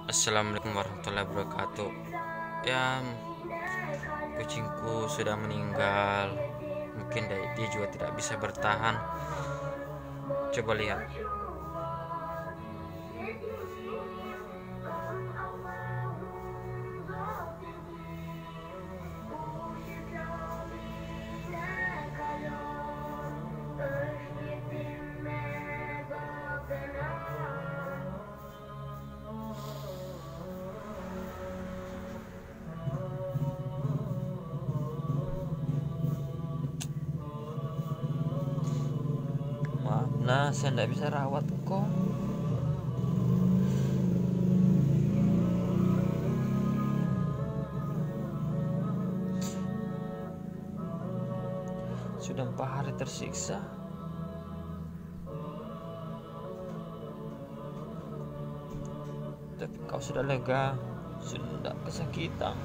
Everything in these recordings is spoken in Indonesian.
Assalamualaikum warahmatullahi wabarakatuh. Ya, kucingku sudah meninggal. Mungkin dia juga tidak bisa bertahan. Coba lihat. Maaf, nah saya tidak bisa rawat kok. Sudah 4 hari tersiksa. Tapi kau sudah lega, sudah tidak kesakitan.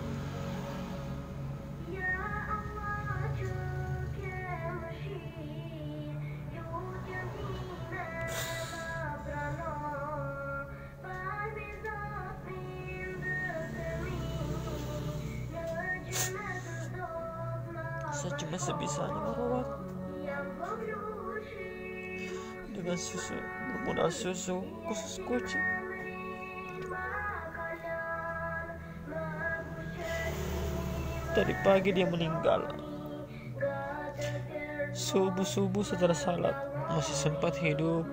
Saya cuma sebisanya merawat dengan susu, bermodal susu khusus kucing. Tadi pagi dia meninggal. Subuh-subuh setelah salat masih sempat hidup,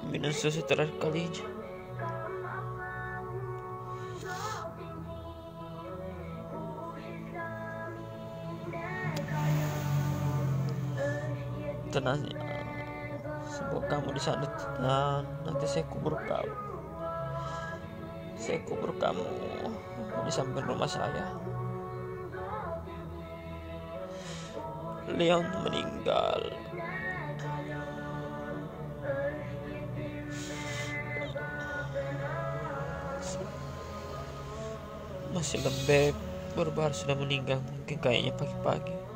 minum susu terakhir kalinya. Tenang ya, semoga kamu di sana tenang. Nanti saya kubur kamu di samping rumah saya. Leon meninggal. Masih lembek, baru sudah meninggal. Mungkin kayaknya pagi-pagi.